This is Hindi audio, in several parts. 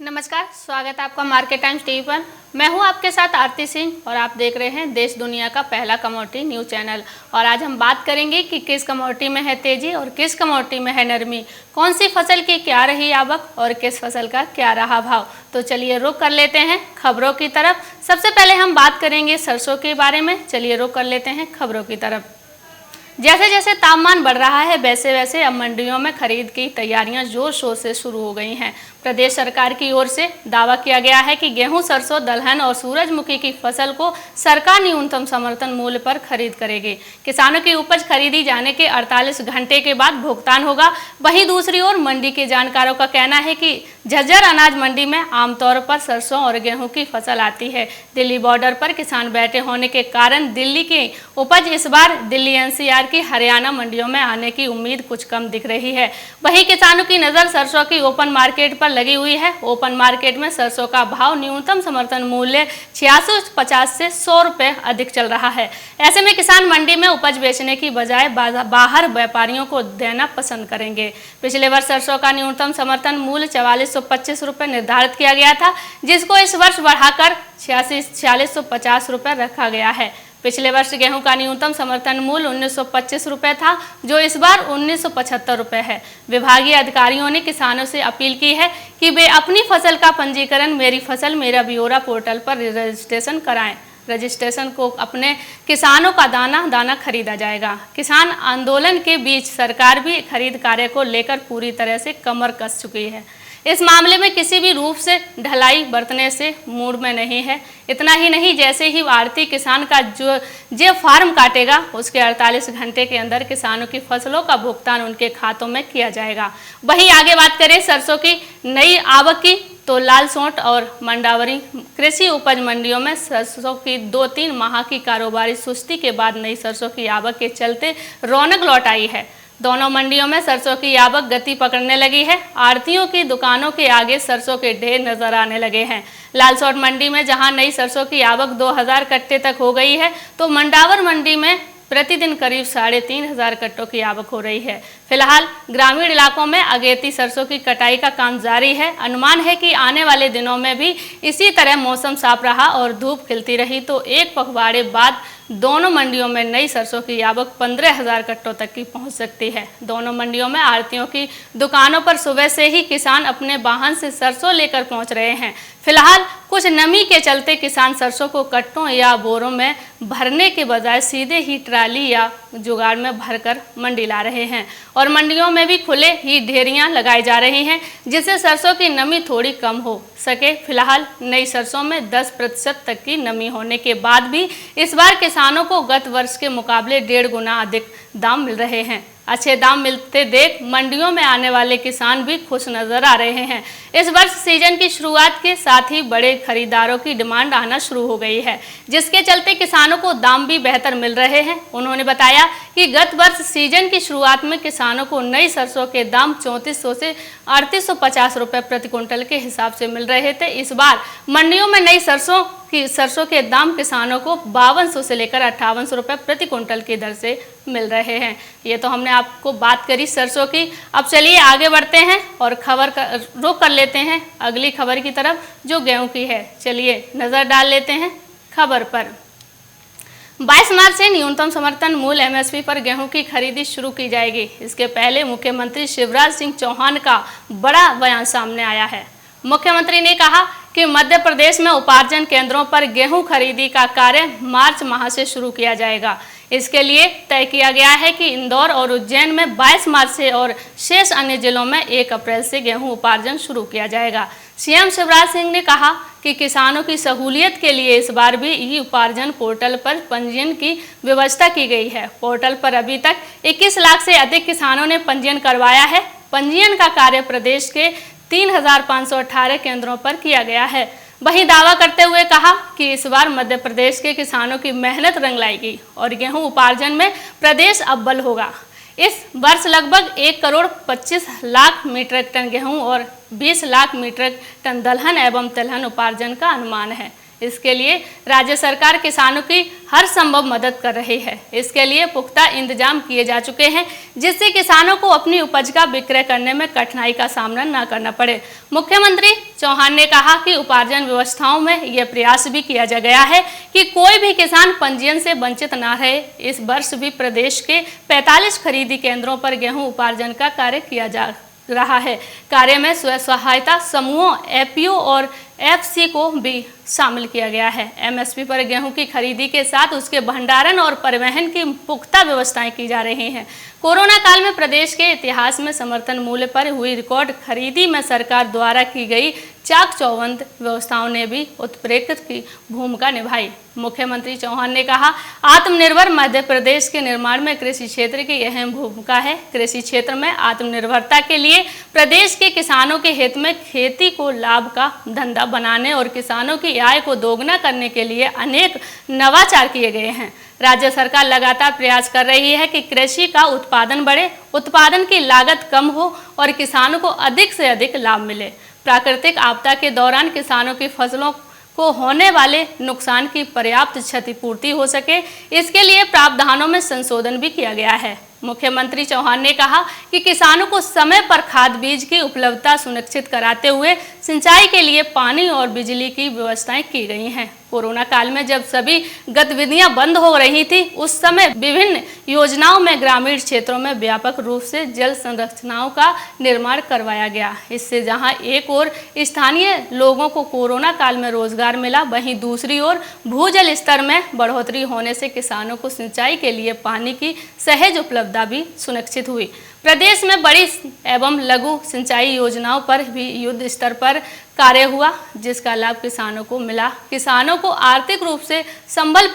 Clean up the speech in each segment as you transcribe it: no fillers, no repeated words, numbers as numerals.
नमस्कार, स्वागत है आपका मार्केट टाइम्स टीवी पर। मैं हूं आपके साथ आरती सिंह और आप देख रहे हैं देश दुनिया का पहला कमोडिटी न्यूज चैनल। और आज हम बात करेंगे कि किस कमोडिटी में है तेजी और किस कमोडिटी में है नरमी, कौन सी फसल की क्या रही आवक और किस फसल का क्या रहा भाव। तो चलिए रुख कर लेते हैं खबरों की तरफ। सबसे पहले हम बात करेंगे सरसों के बारे में। चलिए रुख कर लेते हैं खबरों की तरफ। जैसे जैसे तापमान बढ़ रहा है वैसे वैसे अब मंडियों में खरीद की तैयारियां जोर शोर से शुरू हो गई हैं। प्रदेश सरकार की ओर से दावा किया गया है कि गेहूं, सरसों, दलहन और सूरजमुखी की फसल को सरकार न्यूनतम समर्थन मूल्य पर खरीद करेगी। किसानों की उपज खरीदी जाने के 48 घंटे के बाद भुगतान होगा। वहीं दूसरी ओर मंडी के जानकारों का कहना है कि झज्जर अनाज मंडी में आमतौर पर सरसों और गेहूं की फसल आती है। दिल्ली बॉर्डर पर किसान बैठे होने के कारण दिल्ली की उपज इस बार दिल्ली एनसीआर की हरियाणा मंडियों में आने की उम्मीद कुछ कम दिख रही है। वहीं किसानों की नजर सरसों की ओपन मार्केट पर लगी हुई है। ओपन मार्केट में सरसों का भाव न्यूनतम समर्थन मूल्य 8650 से 100 रुपए अधिक चल रहा है। ऐसे में किसान मंडी में उपज बेचने की बजाय बाहर व्यापारियों को देना पसंद करेंगे। पिछले वर्ष सरसों का न्यूनतम समर्थन मूल्य 4425 रुपए निर्धारित किया गया था, जिसको इस वर्ष बढ़ाकर 4650 रुपए रखा गया है। पिछले वर्ष गेहूं का न्यूनतम समर्थन मूल्य 1925 रुपए था, जो इस बार 1975 रुपए है। विभागीय अधिकारियों ने किसानों से अपील की है कि वे अपनी फसल का पंजीकरण मेरी फसल मेरा ब्यौरा पोर्टल पर रजिस्ट्रेशन कराएं। रजिस्ट्रेशन को अपने किसानों का दाना खरीदा जाएगा। किसान आंदोलन के बीच सरकार भी खरीद कार्य को लेकर पूरी तरह से कमर कस चुकी है। इस मामले में किसी भी रूप से ढलाई बरतने से मूड में नहीं है। इतना ही नहीं, जैसे ही आढ़ती किसान का जो फार्म काटेगा उसके 48 घंटे के अंदर किसानों की फसलों का भुगतान उनके खातों में किया जाएगा। वहीं आगे बात करें सरसों की नई आवक की, तो लालसोट और मंडावरी कृषि उपज मंडियों में सरसों की 2-3 माह की कारोबारी सुस्ती के बाद नई सरसों की आवक के चलते रौनक लौट आई है। दोनों मंडियों में सरसों की आवक गति पकड़ने लगी है। आढ़तियों की दुकानों के आगे सरसों के ढेर नजर आने लगे हैं। लालसोट मंडी में जहां नई सरसों की आवक 2000 कट्टे तक हो गई है, तो मंडावर मंडी में प्रतिदिन करीब 3500 कट्टों की आवक हो रही है। फिलहाल ग्रामीण इलाकों में अगेती सरसों की कटाई का काम जारी है। अनुमान है कि आने वाले दिनों में भी इसी तरह मौसम साफ रहा और धूप खिलती रही तो एक पखवाड़े बाद दोनों मंडियों में नई सरसों की आवक 15000 कट्टों तक की पहुंच सकती है। दोनों मंडियों में आढ़तियों की दुकानों पर सुबह से ही किसान अपने वाहन से सरसों लेकर पहुंच रहे हैं। फिलहाल कुछ नमी के चलते किसान सरसों को कट्टों या बोरों में भरने के बजाय सीधे ही ट्राली या जुगाड़ में भरकर मंडी ला रहे हैं और मंडियों में भी खुले ही ढेरियां लगाई जा रही हैं, जिससे सरसों की नमी थोड़ी कम हो सके। फिलहाल नई सरसों में 10% तक की नमी होने के बाद भी इस बार किसानों को गत वर्ष के मुकाबले 1.5 गुना अधिक दाम मिल रहे हैं। अच्छे दाम मिलते देख मंडियों में आने वाले किसान भी खुश नजर आ रहे हैं। इस वर्ष सीजन की शुरुआत के साथ ही बड़े खरीदारों की डिमांड आना शुरू हो गई है, जिसके चलते किसानों को दाम भी बेहतर मिल रहे हैं। उन्होंने बताया कि गत वर्ष सीजन की शुरुआत में किसानों को नई सरसों के दाम 3400 से 3850 रुपए प्रति क्विंटल के हिसाब से मिल रहे थे। इस बार मंडियों में नई सरसों के दाम किसानों को 5200 से लेकर 5800 रुपए प्रति क्विंटल की दर से मिल रहे हैं। ये तो हमने आपको बात करी सरसों की। अब चलिए आगे बढ़ते हैं और खबर का रुख कर लेते हैं अगली खबर की तरफ, जो गेहूं की है। चलिए नजर डाल लेते हैं खबर पर। 22 मार्च से न्यूनतम समर्थन मूल्य एमएसपी पर गेहूं की खरीदी शुरू की जाएगी। इसके पहले मुख्यमंत्री शिवराज सिंह चौहान का बड़ा बयान सामने आया है। मुख्यमंत्री ने कहा कि मध्य प्रदेश में उपार्जन केंद्रों पर गेहूं खरीदी का कार्य मार्च माह से शुरू किया जाएगा। इसके लिए तय किया गया है कि इंदौर और उज्जैन में 22 मार्च से और शेष अन्य जिलों में 1 अप्रैल से गेहूं उपार्जन शुरू किया जाएगा। सीएम शिवराज सिंह ने कहा कि किसानों की सहूलियत के लिए इस बार भी ई उपार्जन पोर्टल पर पंजीयन की व्यवस्था की गई है। पोर्टल पर अभी तक 21 लाख से अधिक किसानों ने पंजीयन करवाया है। पंजीयन का कार्य प्रदेश के 3518 केंद्रों पर किया गया है। वहीं दावा करते हुए कहा कि इस बार मध्य प्रदेश के किसानों की मेहनत रंग लाएगी और गेहूं उपार्जन में प्रदेश अव्वल होगा। इस वर्ष लगभग 1 करोड़ 25 लाख मीट्रिक टन गेहूं और 20 लाख मीट्रिक टन दलहन एवं तिलहन उपार्जन का अनुमान है। इसके लिए राज्य सरकार किसानों की हर संभव मदद कर रही है। इसके लिए पुख्ता इंतजाम किए जा चुके हैं, जिससे किसानों को अपनी उपज का विक्रय करने में कठिनाई का सामना न करना पड़े। मुख्यमंत्री चौहान ने कहा कि उपार्जन व्यवस्थाओं में यह प्रयास भी किया जा गया है कि कोई भी किसान पंजीयन से वंचित न रहे। इस वर्ष भी प्रदेश के 45 खरीदी केंद्रों पर गेहूं उपार्जन का कार्य किया जा रहा है। कार्य में स्व सहायता समूहों, एपीओ और एफसी को भी शामिल किया गया है। एमएसपी पर गेहूं की खरीदी के साथ उसके भंडारण और परिवहन की पुख्ता व्यवस्थाएं की जा रही हैं। कोरोना काल में प्रदेश के इतिहास में समर्थन मूल्य पर हुई रिकॉर्ड खरीदी में सरकार द्वारा की गई चाक चौबंद व्यवस्थाओं ने भी उत्प्रेरक की भूमिका निभाई। मुख्यमंत्री चौहान ने कहा, आत्मनिर्भर मध्य प्रदेश के निर्माण में कृषि क्षेत्र की अहम भूमिका है। कृषि क्षेत्र में आत्मनिर्भरता के लिए प्रदेश के किसानों के हित में खेती को लाभ का धंधा बनाने और किसानों की आय को दोगुना करने के लिए अनेक नवाचार किए गए हैं। राज्य सरकार लगातार प्रयास कर रही है कि कृषि का उत्पादन बढ़े, उत्पादन की लागत कम हो और किसानों को अधिक से अधिक लाभ मिले। प्राकृतिक आपदा के दौरान किसानों की फसलों को होने वाले नुकसान की पर्याप्त क्षतिपूर्ति हो सके, इसके लिए प्रावधानों में संशोधन भी किया गया है। मुख्यमंत्री चौहान ने कहा कि किसानों को समय पर खाद बीज की उपलब्धता सुनिश्चित कराते हुए सिंचाई के लिए पानी और बिजली की व्यवस्थाएं की गई हैं। कोरोना काल में जब सभी गतिविधियां बंद हो रही थी, उस समय विभिन्न योजनाओं में ग्रामीण क्षेत्रों में व्यापक रूप से जल संरचनाओं का निर्माण करवाया गया। इससे जहां एक ओर स्थानीय लोगों को कोरोना काल में रोजगार मिला, वहीं दूसरी ओर भूजल स्तर में बढ़ोतरी होने से किसानों को सिंचाई के लिए पानी की सहज उपलब्धता भी सुनिश्चित हुई। प्रदेश में बड़ी एवं लघु सिंचाई योजनाओं पर भी युद्ध स्तर पर कार्य हुआ, जिसका लाभ किसानों को मिला। किसानों को आर्थिक रूप से संबल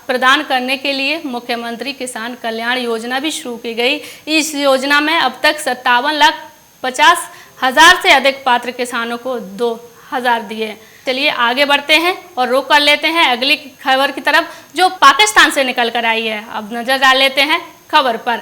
प्रदान करने के लिए मुख्यमंत्री किसान कल्याण योजना भी शुरू की गई। इस योजना में अब तक 57,50,000 से अधिक पात्र किसानों को 2,000 दिए। चलिए आगे बढ़ते हैं और रुख कर लेते हैं अगली खबर की तरफ, जो पाकिस्तान से निकल कर आई है। अब नजर डाल लेते हैं खबर पर।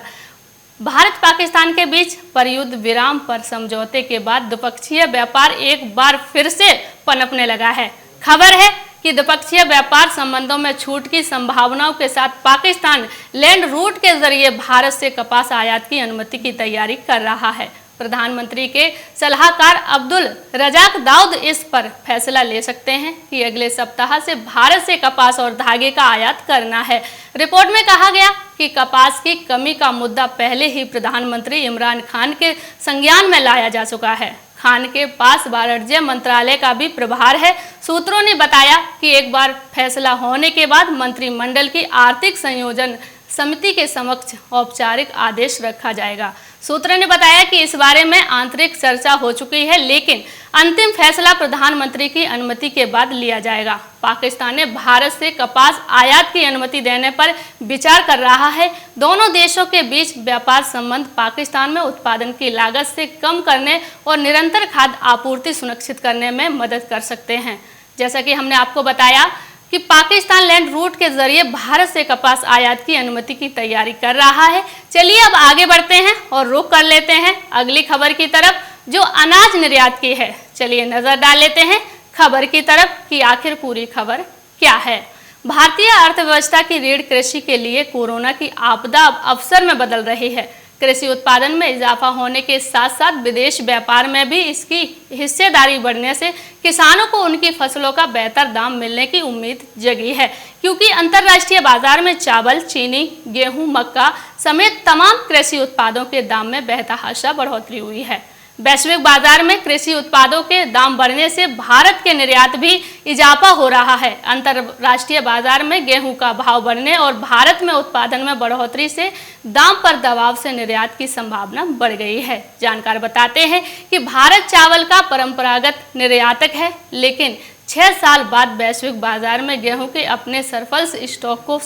भारत पाकिस्तान के बीच परयुद्ध विराम पर समझौते के बाद द्विपक्षीय व्यापार एक बार फिर से पनपने लगा है। खबर है कि द्विपक्षीय व्यापार संबंधों में छूट की संभावनाओं के साथ पाकिस्तान लैंड रूट के जरिए भारत से कपास आयात की अनुमति की तैयारी कर रहा है। प्रधानमंत्री के सलाहकार अब्दुल रजाक दाऊद इस पर फैसला ले सकते हैं कि अगले सप्ताह से भारत से कपास और धागे का आयात करना है। रिपोर्ट में कहा गया कि कपास की कमी का मुद्दा पहले ही प्रधानमंत्री इमरान खान के संज्ञान में लाया जा चुका है। खान के पास वाणिज्य मंत्रालय का भी प्रभार है। सूत्रों ने बताया कि एक बार फैसला होने के बाद मंत्रिमंडल की आर्थिक संयोजन समिति के समक्ष औपचारिक आदेश रखा जाएगा। सूत्रों ने बताया कि इस बारे में आंतरिक चर्चा हो चुकी है, लेकिन अंतिम फैसला प्रधानमंत्री की अनुमति के बाद लिया जाएगा। पाकिस्तान ने भारत से कपास आयात की अनुमति देने पर विचार कर रहा है। दोनों देशों के बीच व्यापार संबंध पाकिस्तान में उत्पादन की लागत से कम करने और निरंतर खाद्य आपूर्ति सुनिश्चित करने में मदद कर सकते हैं। जैसा कि हमने आपको बताया कि पाकिस्तान लैंड रूट के जरिए भारत से कपास आयात की अनुमति की तैयारी कर रहा है। चलिए अब आगे बढ़ते हैं और रुख कर लेते हैं अगली खबर की तरफ, जो अनाज निर्यात की है। चलिए नजर डाल लेते हैं खबर की तरफ कि आखिर पूरी खबर क्या है। भारतीय अर्थव्यवस्था की रीढ़ कृषि के लिए कोरोना की आपदा अब अवसर में बदल रही है। कृषि उत्पादन में इजाफा होने के साथ साथ विदेश व्यापार में भी इसकी हिस्सेदारी बढ़ने से किसानों को उनकी फसलों का बेहतर दाम मिलने की उम्मीद जगी है, क्योंकि अंतर्राष्ट्रीय बाजार में चावल, चीनी, गेहूं, मक्का समेत तमाम कृषि उत्पादों के दाम में बेतहाशा बढ़ोतरी हुई है। वैश्विक बाजार में कृषि उत्पादों के दाम बढ़ने से भारत के निर्यात भी इजाफा हो रहा है। अंतर्राष्ट्रीय बाजार में गेहूं का भाव बढ़ने और भारत में उत्पादन में बढ़ोतरी से दाम पर दबाव से निर्यात की संभावना बढ़ गई है। जानकार बताते हैं कि भारत चावल का परंपरागत निर्यातक है, लेकिन 6 साल बाद वैश्विक बाजार में गेहूं के अपने सरप्लस स्टॉक को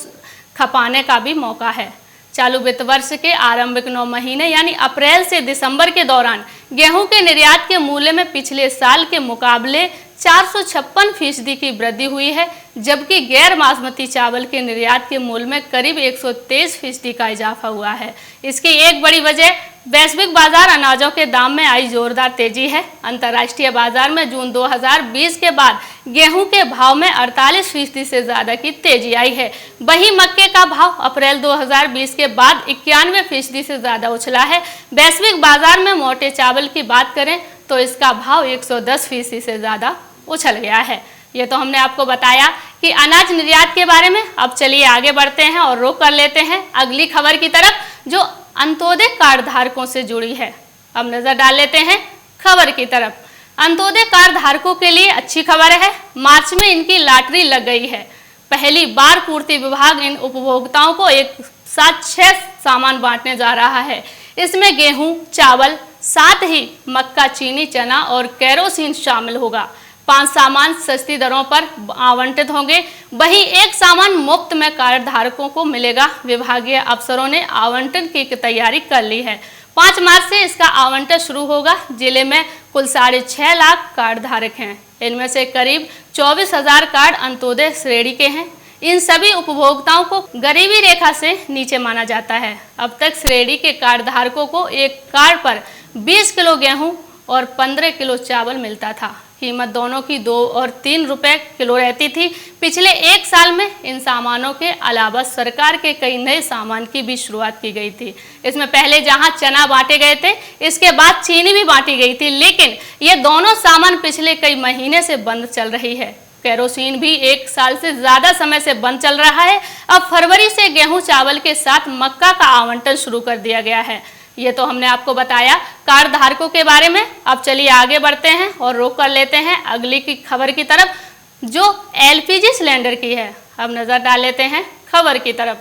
खपाने का भी मौका है। चालू वित्त वर्ष के आरंभिक 9 महीने यानी अप्रैल से दिसंबर के दौरान गेहूं के निर्यात के मूल्य में पिछले साल के मुकाबले 456% की वृद्धि हुई है, जबकि गैर बासमती चावल के निर्यात के मूल्य में करीब 123% का इजाफा हुआ है। इसकी एक बड़ी वजह वैश्विक बाजार अनाजों के दाम में आई जोरदार तेजी है। अंतर्राष्ट्रीय बाजार में जून 2020 के बाद गेहूं के भाव में 48% से ज्यादा की तेजी आई है। वहीं मक्के का भाव अप्रैल 2020 के बाद 91% से ज्यादा उछला है। वैश्विक बाजार में मोटे चावल की बात करें तो इसका भाव 110% से ज्यादा उछल गया है। ये तो हमने आपको बताया कि अनाज निर्यात के बारे में। अब चलिए आगे बढ़ते हैं और रुख कर लेते हैं अगली खबर की तरफ, जो अंत्योदय कार्ड धारकों से जुड़ी है। अब नजर डाल लेते हैं खबर की तरफ। अंत्योदय कार्ड धारकों के लिए अच्छी खबर है। मार्च में इनकी लॉटरी लग गई है। पहली बार पूर्ति विभाग इन उपभोक्ताओं को एक साथ 6 सामान बांटने जा रहा है। इसमें गेहूं, चावल, साथ ही मक्का, चीनी, चना और केरोसिन शामिल होगा। 5 सामान सस्ती दरों पर आवंटित होंगे। वहीं 1 सामान मुफ्त में कार्ड धारकों को मिलेगा। विभागीय अफसरों ने आवंटन की तैयारी कर ली है। 5 मार्च से इसका आवंटन शुरू होगा। जिले में कुल 6.5 लाख कार्ड धारक हैं। इनमें से करीब 24,000 कार्ड अंत्योदय श्रेणी के हैं। इन सभी उपभोक्ताओं को गरीबी रेखा से नीचे माना जाता है। अब तक श्रेणी के कार्ड धारकों को एक कार्ड पर 20 किलो गेहूं और 15 किलो चावल मिलता था। कीमत दोनों की 2 और 3 रुपए किलो रहती थी। पिछले 1 साल में इन सामानों के अलावा सरकार के कई नए सामान की भी शुरुआत की गई थी। इसमें पहले जहां चना बांटे गए थे, इसके बाद चीनी भी बांटी गई थी, लेकिन ये दोनों सामान पिछले कई महीने से बंद चल रही है। केरोसिन भी 1 साल से ज्यादा समय से बंद चल रहा है। अब फरवरी से गेहूं, चावल के साथ मक्का का आवंटन शुरू कर दिया गया है। ये तो हमने आपको बताया कार्ड धारकों के बारे में। अब चलिए आगे बढ़ते हैं और रुख कर लेते हैं अगली की खबर की तरफ, जो एलपीजी सिलेंडर की है। अब नजर डाल लेते हैं खबर की तरफ।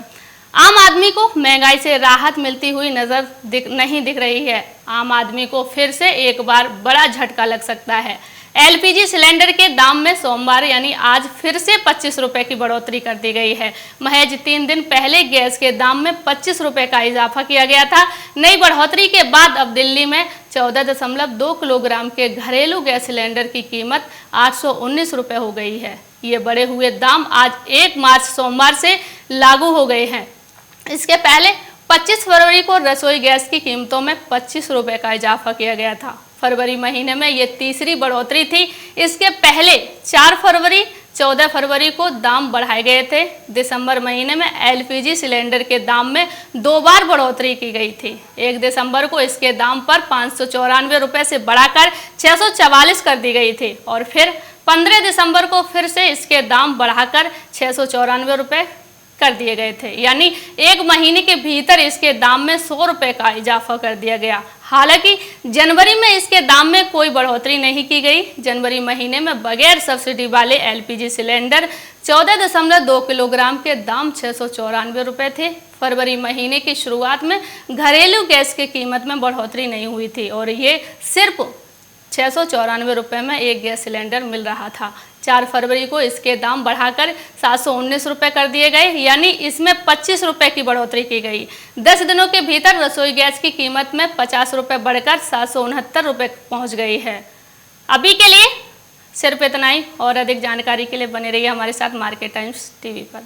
आम आदमी को महंगाई से राहत मिलती हुई नहीं दिख रही है। आम आदमी को फिर से एक बार बड़ा झटका लग सकता है। एलपीजी सिलेंडर के दाम में सोमवार यानी आज फिर से 25 रुपए की बढ़ोतरी कर दी गई है। महज 3 दिन पहले गैस के दाम में 25 रुपए का इजाफा किया गया था। नई बढ़ोतरी के बाद अब दिल्ली में 14.2 किलोग्राम के घरेलू गैस सिलेंडर की कीमत 819 रुपए हो गई है। ये बढ़े हुए दाम आज 1 मार्च सोमवार से लागू हो गए हैं। इसके पहले 25 फरवरी को रसोई गैस की कीमतों में 25 रुपए का इजाफा किया गया था। फरवरी महीने में ये तीसरी बढ़ोतरी थी। इसके पहले 4 फरवरी, 14 फरवरी को दाम बढ़ाए गए थे। दिसंबर महीने में एलपीजी सिलेंडर के दाम में 2 बार बढ़ोतरी की गई थी। 1 दिसंबर को इसके दाम पर 594 रुपए से बढ़ाकर 644 कर दी गई थी और फिर 15 दिसंबर को फिर से इसके दाम बढ़ाकर 694 रुपए कर दिए गए थे। यानी 1 महीने के भीतर इसके दाम में 100 रुपए का इजाफा कर दिया गया। हालांकि जनवरी में इसके दाम में कोई बढ़ोतरी नहीं की गई। जनवरी महीने में बगैर सब्सिडी वाले एलपीजी सिलेंडर 14.2 किलोग्राम के दाम 694 रुपए थे। फरवरी महीने की शुरुआत में घरेलू गैस की कीमत में बढ़ोतरी नहीं हुई थी और ये सिर्फ 694 रुपए में एक गैस सिलेंडर मिल रहा था। 4 फरवरी को इसके दाम बढ़ाकर 719 रुपए कर दिए गए, यानी इसमें 25 रुपए की बढ़ोतरी की गई। 10 दिनों के भीतर रसोई गैस की कीमत में 50 रुपए बढ़कर 769 रुपए पहुंच गई है। अभी के लिए सिर्फ इतना ही, और अधिक जानकारी के लिए बने रहिए हमारे साथ मार्केट टाइम्स टीवी पर।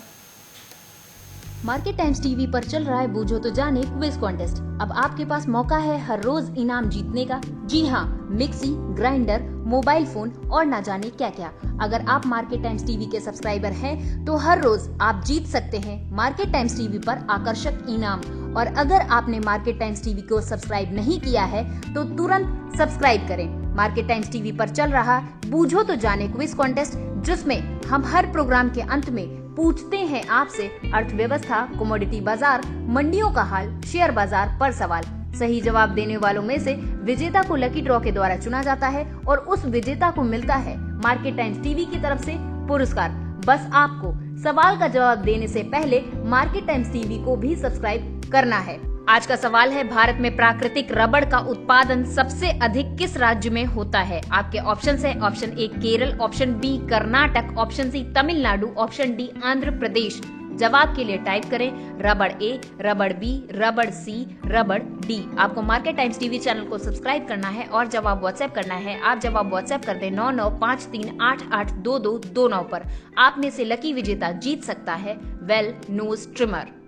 मार्केट टाइम्स टीवी पर चल रहा है बूझो तो जाने क्विज कॉन्टेस्ट। अब आपके पास मौका है हर रोज इनाम जीतने का। जी हाँ, मिक्सी, ग्राइंडर, मोबाइल फोन और ना जाने क्या क्या। अगर आप मार्केट टाइम्स टीवी के सब्सक्राइबर हैं तो हर रोज आप जीत सकते हैं मार्केट टाइम्स टीवी पर आकर्षक इनाम। और अगर आपने मार्केट टाइम्स टीवी को सब्सक्राइब नहीं किया है तो तुरंत सब्सक्राइब करें। मार्केट टाइम्स टीवी पर चल रहा बूझो तो जाने क्विज कॉन्टेस्ट, जिसमें हम हर प्रोग्राम के अंत में पूछते हैं आपसे अर्थव्यवस्था, कमोडिटी बाजार, मंडियों का हाल, शेयर बाजार पर सवाल। सही जवाब देने वालों में से विजेता को लकी ड्रॉ के द्वारा चुना जाता है और उस विजेता को मिलता है मार्केट टाइम्स टीवी की तरफ से पुरस्कार। बस आपको सवाल का जवाब देने से पहले मार्केट टाइम्स टीवी को भी सब्सक्राइब करना है। आज का सवाल है, भारत में प्राकृतिक रबड़ का उत्पादन सबसे अधिक किस राज्य में होता है? आपके ऑप्शंस है option A Kerala, option B Karnataka, option C Tamil Nadu, option D Andhra Pradesh. जवाब के लिए टाइप करें रबड़ ए, रबड़ बी, रबड़ सी, रबड़ डी। आपको मार्केट टाइम्स टीवी चैनल को सब्सक्राइब करना है और जवाब व्हाट्सएप करना है। आप जवाब व्हाट्सएप कर दें 9953882229 पर। आप में से लकी विजेता जीत सकता है वेल नोज ट्रिमर।